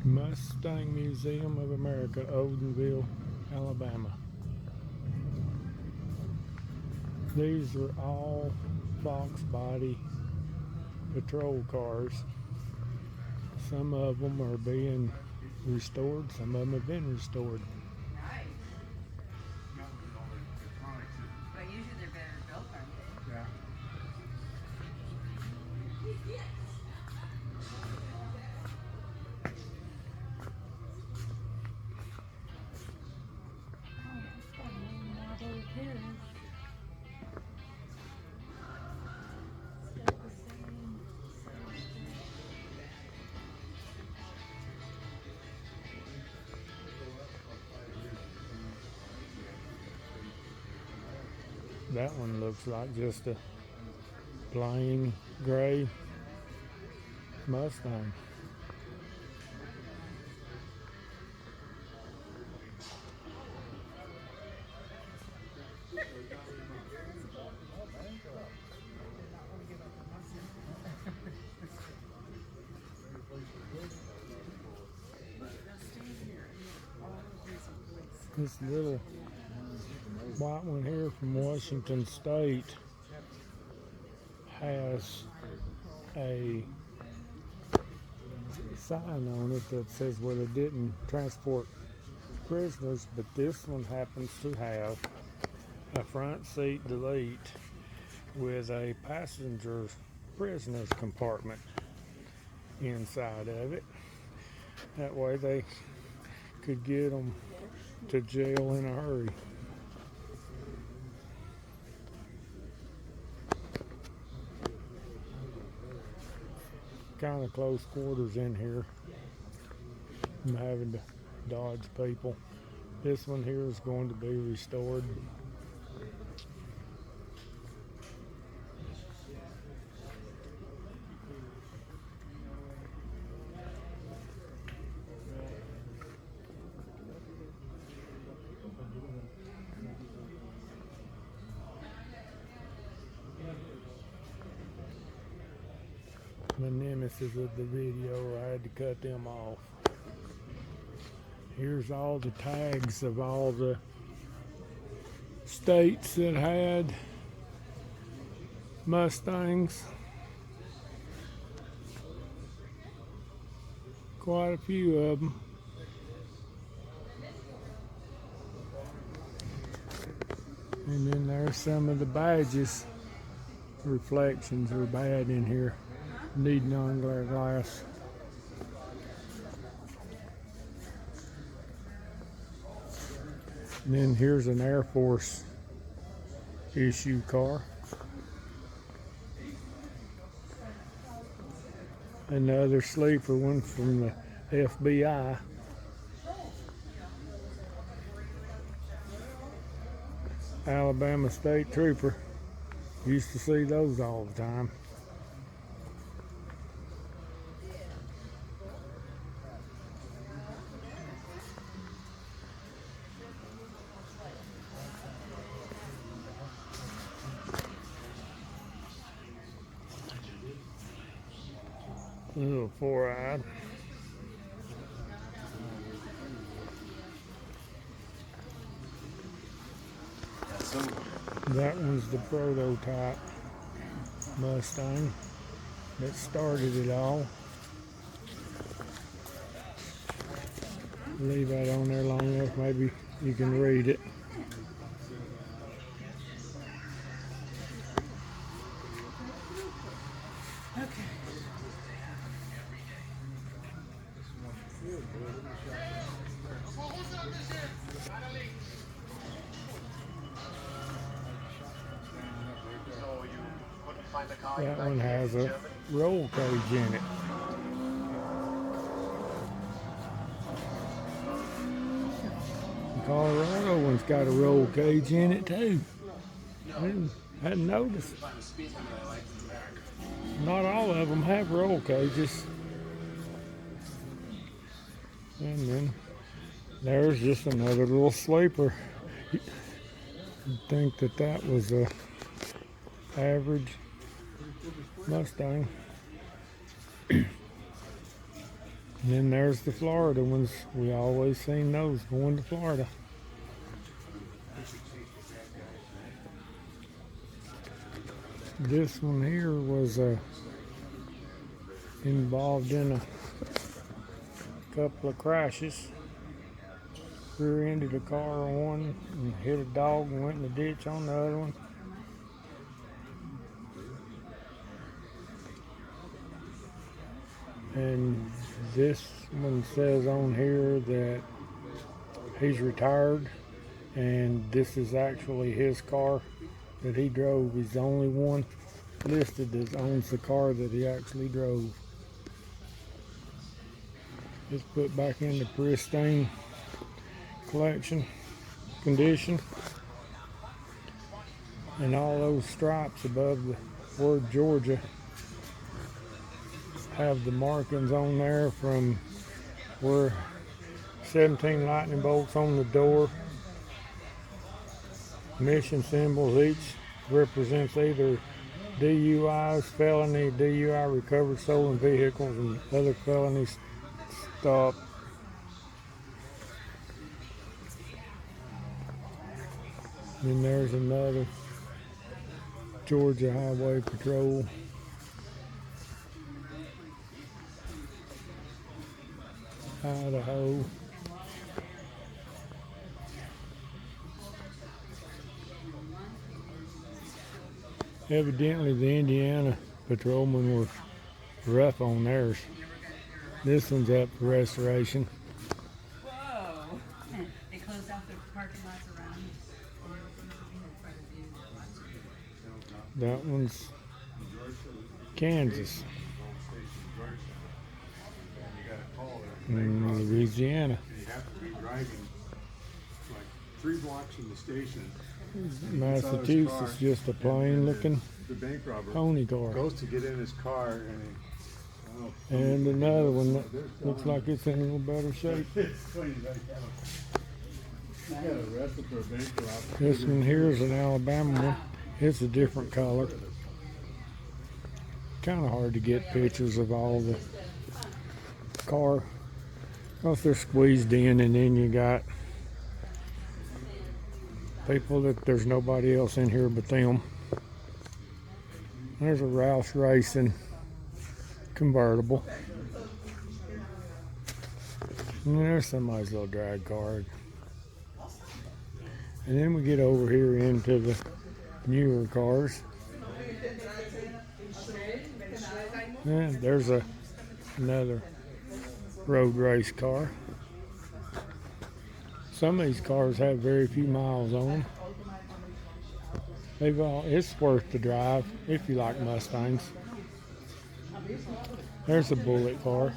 Mustang Museum of America, Odenville, Alabama. These are all box body patrol cars. Some of them are being restored, some of them have been restored. Nice. But usually they're better built, aren't they? Yeah. That one looks like just a plain gray Mustang. This little white one here from Washington State has a sign on it that says where they didn't transport prisoners, but this one happens to have a front seat delete with a passenger prisoner's compartment inside of it. That way they could get them to jail in a hurry. Kind of close quarters in here. I'm having to dodge people. This one here is going to be restored. The nemesis of the video, I had to cut them off. Here's all the tags of all the states that had Mustangs. Quite a few of them. And then there's some of the badges. Reflections are bad in here. Need non-glare glass. And then here's an Air Force issue car. Another sleeper one from the FBI. Alabama State Trooper. Used to see those all the time. A little four-eyed. That was the prototype Mustang that started it all. Leave that on there long enough, maybe you can read it. That one has a roll cage in it. The Colorado one's got a roll cage in it too. Hadn't noticed. Not all of them have roll cages. And then there's just another little sleeper. You'd think that that was a average Mustang. And then there's the Florida ones. We always seen those going to Florida. This one here was involved in a couple of crashes. Rear-ended a car on one and hit a dog and went in the ditch on the other one. And this one says on here that he's retired, and this is actually his car that he drove. He's the only one listed that owns the car that he actually drove. It's put back into pristine collection condition, and all those stripes above the word Georgia have the markings on there from where 17 lightning bolts on the door. Mission symbols, each represents either DUIs, felony, DUI, recovered stolen vehicles, and other felony stop. Then there's another Georgia Highway Patrol. Idaho. Evidently the Indiana patrolmen were rough on theirs. This one's up for restoration. Whoa! They closed off the parking lots around. That one's Kansas. And Louisiana. You have to be driving like 3 blocks from the station. Massachusetts, just a plain looking The bank robber pony car. goes to get in his car and And another one that looks like it's in a little better shape. This one here is an Alabama one. It's a different color. Kind of hard to get pictures of all the car because they're squeezed in, and then you got people that there's nobody else in here but them. There's a Roush Racing convertible. And there's somebody's little drag car. And then we get over here into the newer cars. And there's another road race car. Some of these cars have very few miles on them. It's worth the drive if you like Mustangs. There's a Bullet car.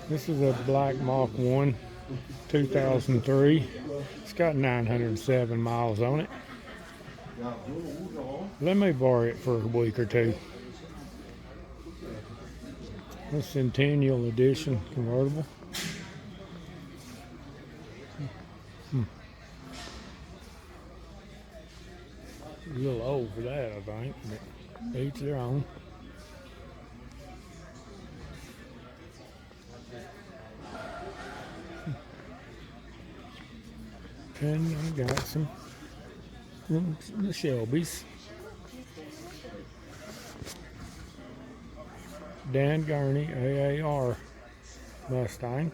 This is a Black Mach 1, 2003. It's got 907 miles on it. Let me borrow it for a week or two. A Centennial Edition convertible. A little old for that, I think, but each their own. And I got some the Shelbys. Dan Gurney AAR Mustang.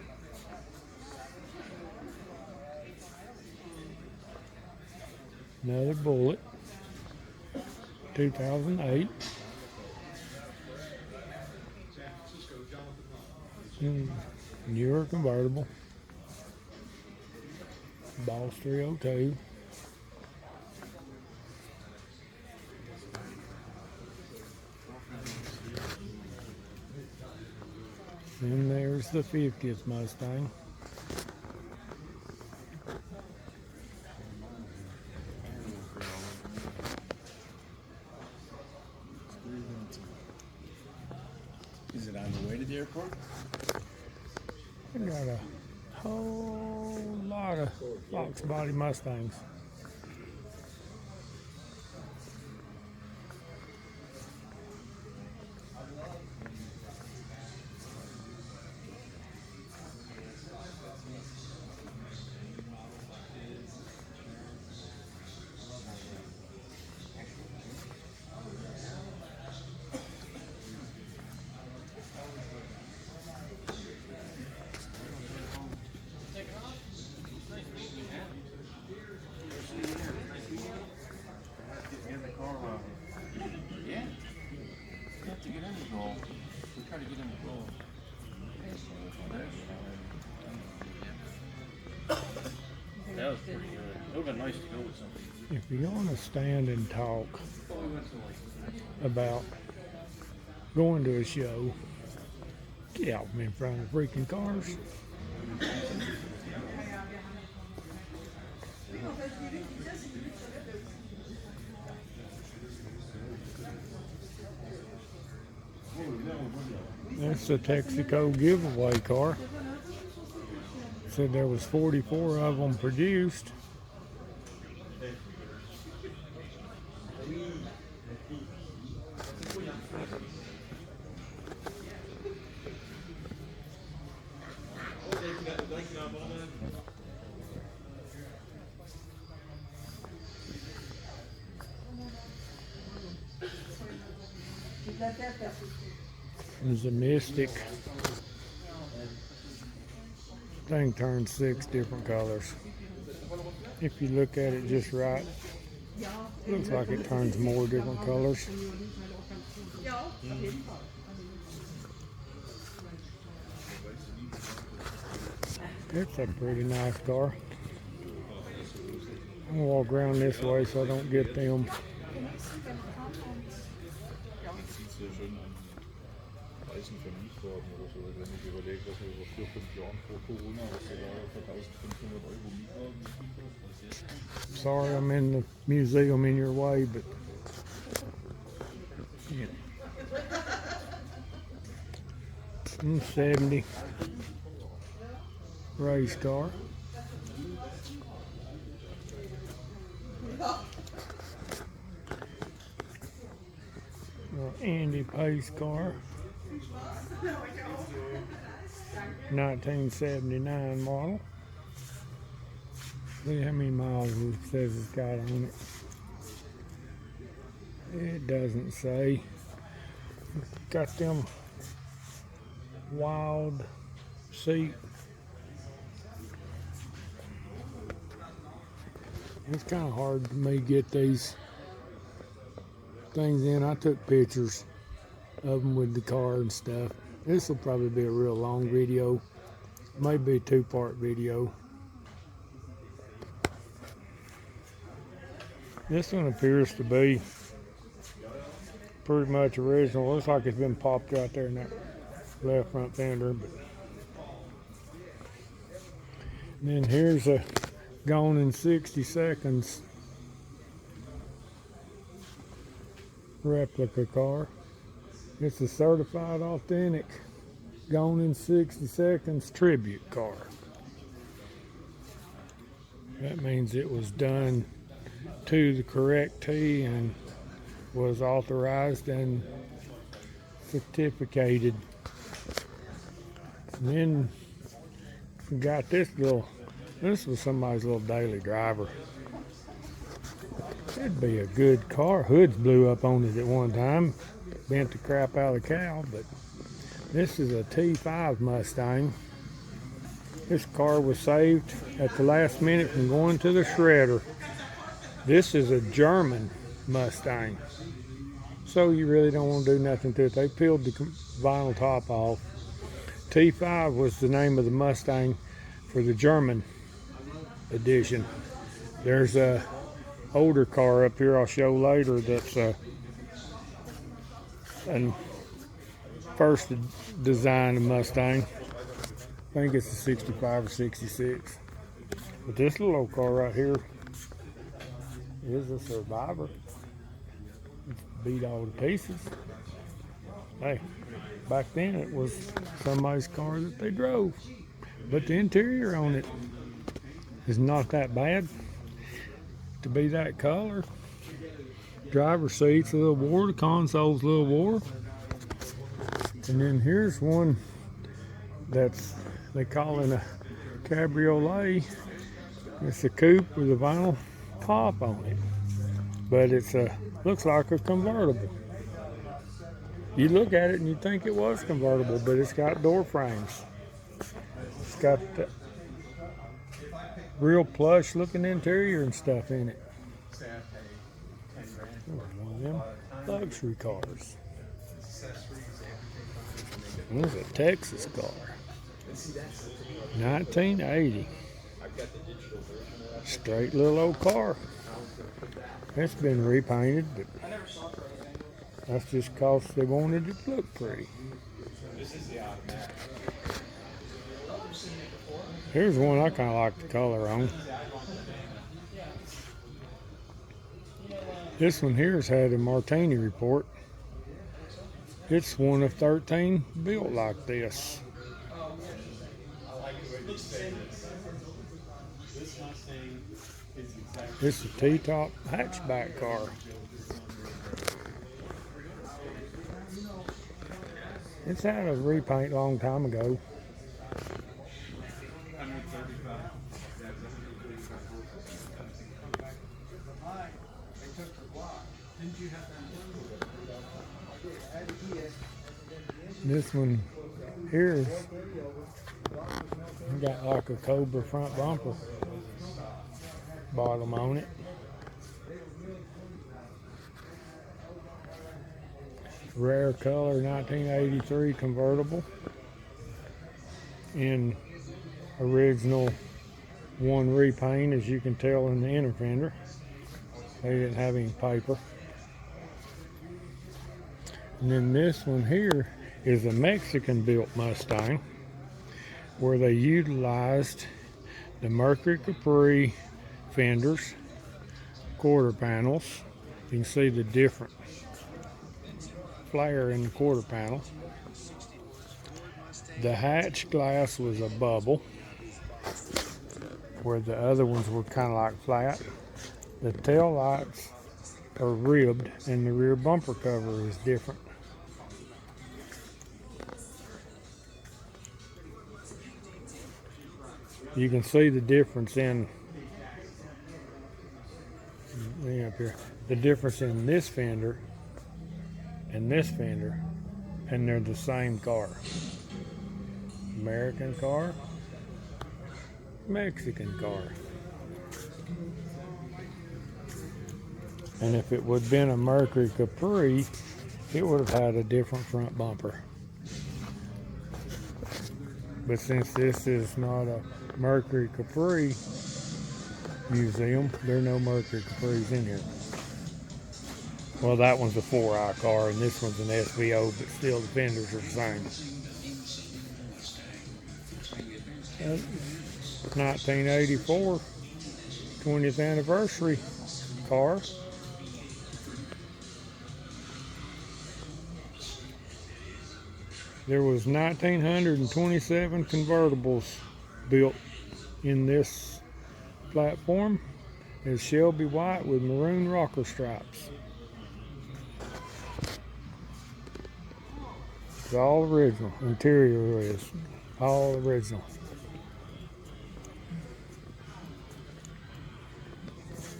Another Bullet, 2008. Newer convertible. Boss 302. And there's the 50th Mustang. is it on the way to the airport? I got a whole lot of box body Mustangs. It would have been nice to go with something. If you're going to stand and talk about going to a show, get out from in front of freaking cars. That's the Texaco giveaway car. Said there was 44 of them produced. There's a Mystic. Thing turns 6 different colors. If you look at it just right, looks like it turns more different colors. It's a pretty nice car. I'm gonna walk around this way so I don't get them. Preisen verliest worden oder so. Wenn ich überlege, dass wir vor 4-5 Jahren vor Corona, was wir da für 1.500 Euro mieten. Sorry, I'm in the museum in your way, but yeah. 70 race car. Andy Pace car. 1979 model. See how many miles it says it's got on it. It doesn't say. Got them wild seat. It's kind of hard to me get these things in. I took pictures of them with the car and stuff. This will probably be a real long video, maybe a 2-part video. This one appears to be pretty much original. Looks like it's been popped right there in that left front fender. But then here's a Gone in 60 Seconds replica car. It's a certified authentic Gone in 60 Seconds tribute car. That means it was done to the correct T and was authorized and certificated. And then we got this was somebody's little daily driver. It'd be a good car. Hoods blew up on it at one time. Bent the crap out of the cow, but this is a T5 Mustang. This car was saved at the last minute from going to the shredder. This is a German Mustang, so you really don't want to do nothing to it. They peeled the vinyl top off. T5 was the name of the Mustang for the German edition. There's a older car up here I'll show later that's a first design of Mustang. I think it's a 65 or 66. But this little old car right here is a Survivor. It's beat all to pieces. Hey, back then it was somebody's car that they drove. But the interior on it is not that bad to be that color. Driver seat's a little wore, the console's a little wore. And then here's one that's, they call it a cabriolet. It's a coupe with a vinyl top on it. But it's looks like a convertible. You look at it and you think it was convertible, but it's got door frames. It's got the real plush looking interior and stuff in it. One of them luxury cars. This is a Texas car. 1980. Straight little old car. It's been repainted, but that's just because they wanted it to look pretty. Here's one I kind of like the color on. This one here has had a Martini report. It's one of 13 built like this. It's a T-top hatchback car. It's had a repaint a long time ago. This one here is got like a Cobra front bumper bottom on it. Rare color 1983 convertible in original one repaint, as you can tell in the inner fender. They didn't have any paper. And then this one here is a Mexican built Mustang where they utilized the Mercury Capri fenders, quarter panels. You can see the different flare in the quarter panel. The hatch glass was a bubble where the other ones were kind of like flat. The tail lights are ribbed and the rear bumper cover is different. You can see the difference in up here. The difference in this fender and this fender, and they're the same car. American car, Mexican car. And if it would have been a Mercury Capri, it would have had a different front bumper. But since this is not a Mercury Capri museum, there are no Mercury Capris in here. Well, that one's a 4i car and this one's an SVO, but still the fenders are the same. 1984 20th anniversary car. There was 1,927 convertibles built in this platform. It's Shelby white with maroon rocker stripes. It's all original. Interior is all original.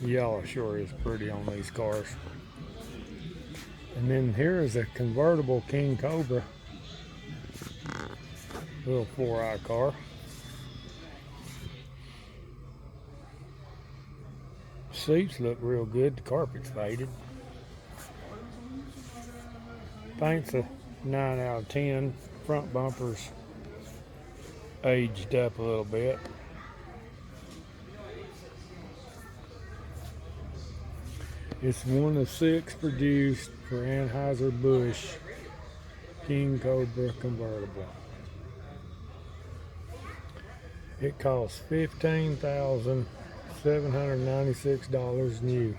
Yellow sure is pretty on these cars. And then here is a convertible King Cobra. Little 4i car. Seats look real good. The carpet's faded. Paint's a 9 out of 10. Front bumper's aged up a little bit. It's one of 6 produced for Anheuser-Busch King Cobra convertible. It costs $15,796 new.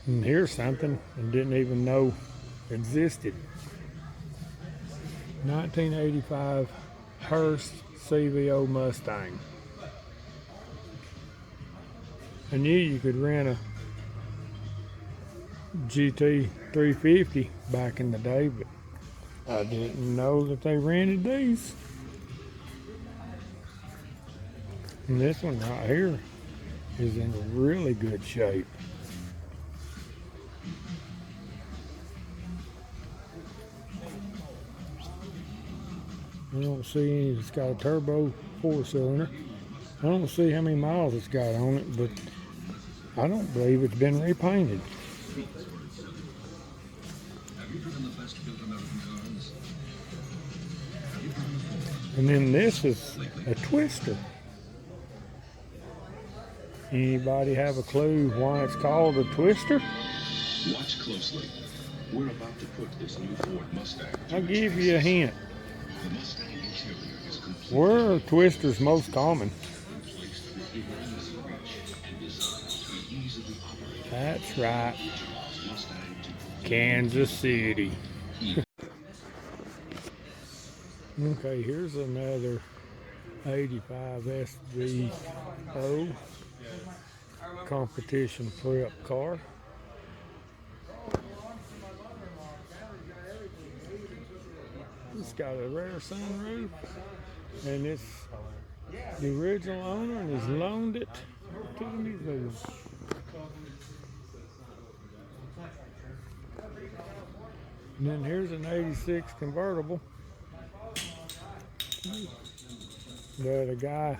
And here's something I didn't even know existed. 1985 Hearst CVO Mustang. I knew you could rent a GT 350 back in the day, but I didn't know that they rented these. And this one right here is in really good shape. I don't see any. It's got a turbo 4-cylinder. I don't see how many miles it's got on it, but I don't believe it's been repainted. And then this is a twister. Anybody have a clue why it's called a twister? Watch closely. We're about to put this new Ford Mustang. I'll give you a hint. The Mustang interior is completely Where are twisters most common? placed within easy reach and designed to be easily operated. That's right, Jaws Mustang to Kansas City. Okay, here's another 85 SVO competition prep car. It's got a rare sunroof, and it's the original owner and has loaned it to the museum. And then here's an 86 convertible that a guy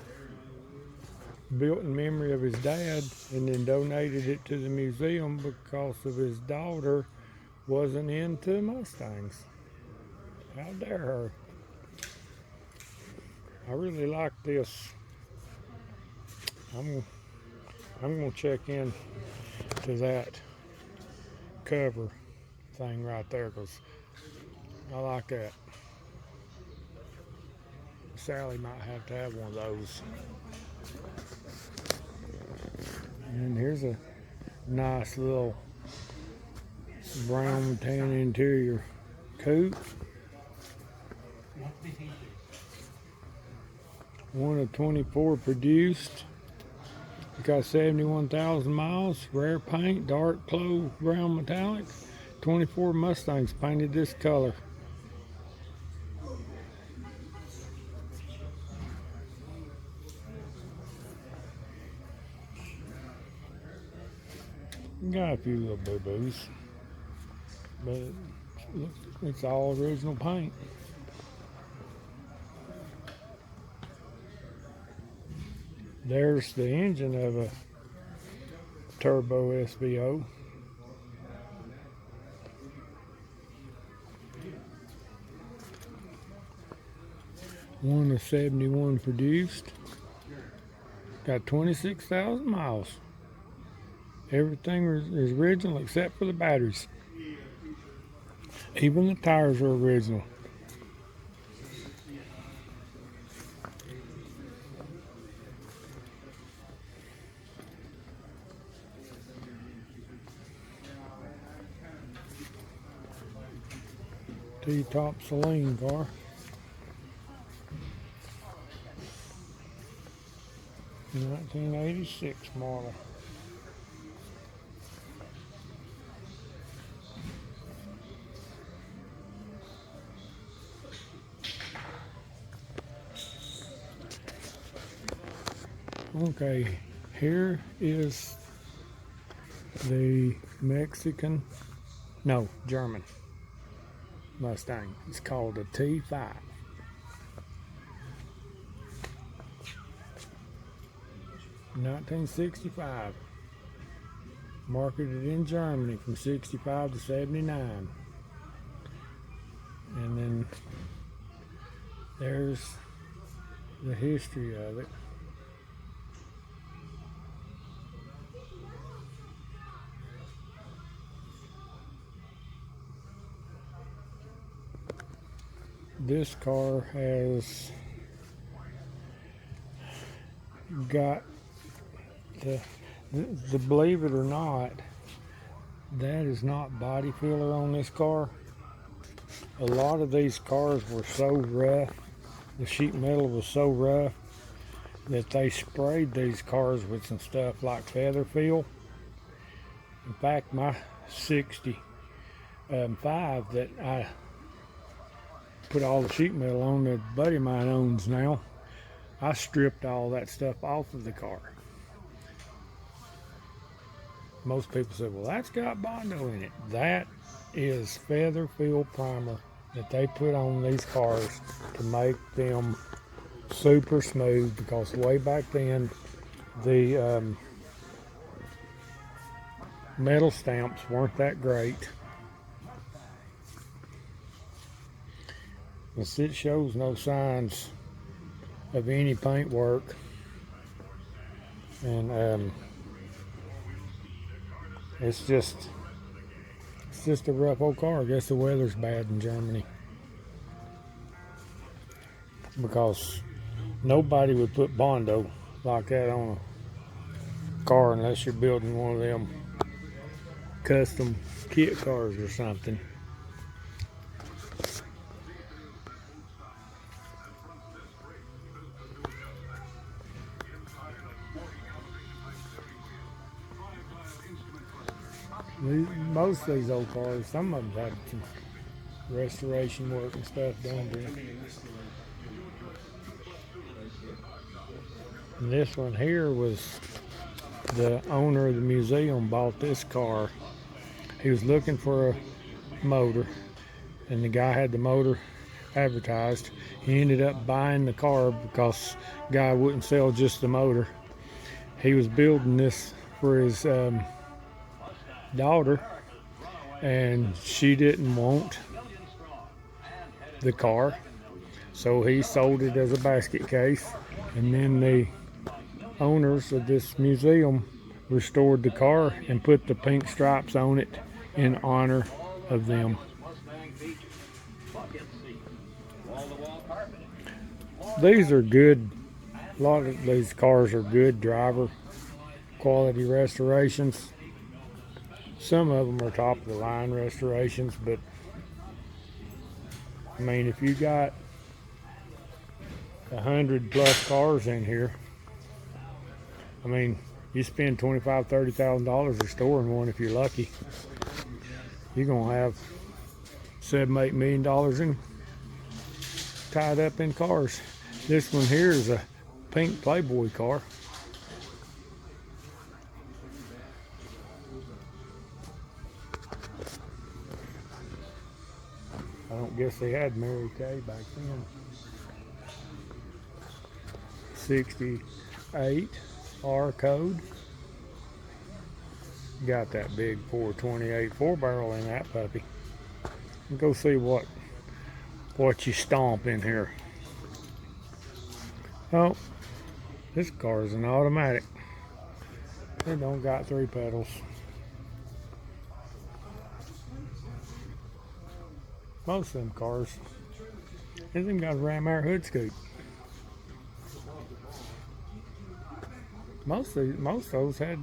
built in memory of his dad and then donated it to the museum because of his daughter wasn't into Mustangs. How dare her. I really like this. I'm gonna check in to that cover thing right there because I like that. Sally might have to have one of those. And here's a nice little brown tan interior coupe. One of 24 produced. It got 71,000 miles. Rare paint, dark clove brown metallic. 24 Mustangs painted this color. Got a few little boo-boos, but it's all original paint. There's the engine of a turbo SVO. One of 71 produced. Got 26,000 miles. Everything is original except for the batteries. Even the tires are original. T-top Celine car. '86 model. Okay, here is the German Mustang. It's called a T5. $1965. Marketed in Germany from 65 to 79. And then there's the history of it. This car has got the believe it or not, that is not body filler on this car. A lot of these cars were so rough, the sheet metal was so rough that they sprayed these cars with some stuff like feather fill. In fact, my 65 that I put all the sheet metal on that a buddy of mine owns now, I stripped all that stuff off of the car. Most people say, well, that's got Bondo in it. That is feather fill primer that they put on these cars to make them super smooth, because way back then the metal stamps weren't that great. It shows no signs of any paint work. And it's just a rough old car. I guess the weather's bad in Germany, because nobody would put Bondo like that on a car unless you're building one of them custom kit cars or something. Most of these old cars, some of them had some restoration work and stuff done to them. And this one here was the owner of the museum bought this car. He was looking for a motor, and the guy had the motor advertised. He ended up buying the car because the guy wouldn't sell just the motor. He was building this for his daughter, and she didn't want the car, so he sold it as a basket case. And then the owners of this museum restored the car and put the pink stripes on it in honor of them. These are good. A lot of these cars are good driver quality restorations. Some of them are top of the line restorations, but I mean, if you got 100+ cars in here, I mean, you spend $25,000-$30,000 restoring one if you're lucky. You're gonna have $7-8 million in tied up in cars. This one here is a pink Playboy car. I don't guess they had Mary Kay back then. 68 R code. Got that big 428 4-barrel in that puppy. Go see what you stomp in here. Oh, this car is an automatic. It don't got 3 pedals. Most of them cars, and them got a ram air hood scoop. Most of those had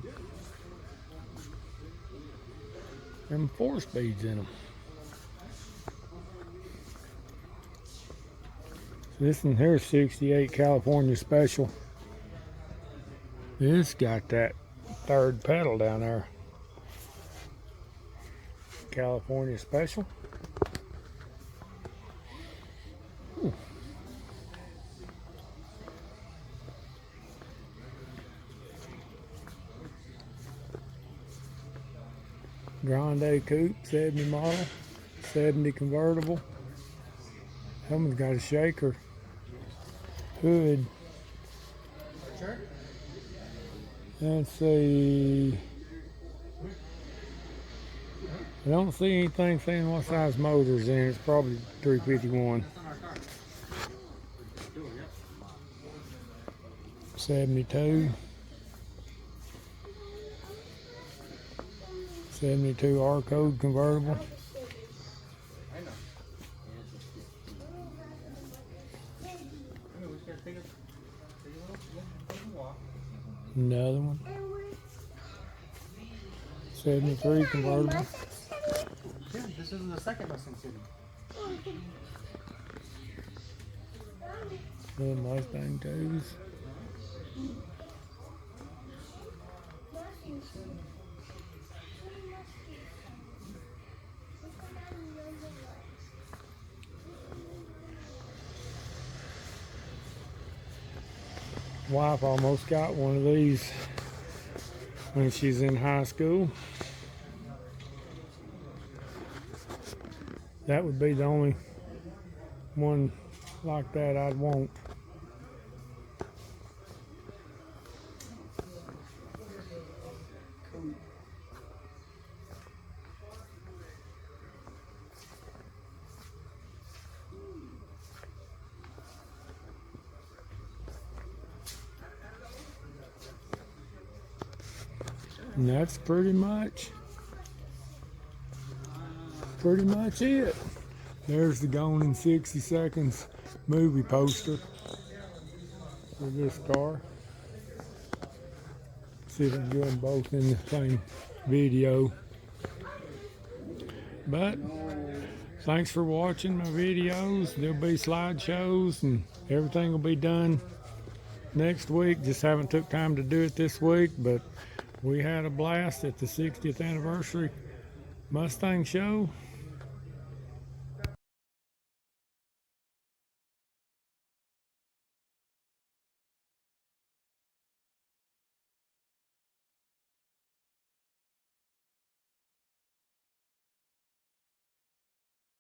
them 4-speeds in them. This one here is 68 California Special. This got that 3rd pedal down there. California Special. Ooh. Grande Coupe, 70 model, 70 convertible. Someone's got a shaker hood. Let's see. I don't see anything saying what size motor's in. It's probably 351. 72. 72 R code convertible. Another one. 73 convertible. Yeah, this is the second Mustang City. Little Mustang 2s. Wife almost got one of these when she's in high school. That would be the only one like that I'd want. And that's pretty much it. There's the Gone in 60 Seconds movie poster for this car. See if I can get them both in the same video. But thanks for watching my videos. There'll be slideshows and everything will be done next week. Just haven't took time to do it this week, but we had a blast at the 60th anniversary Mustang show.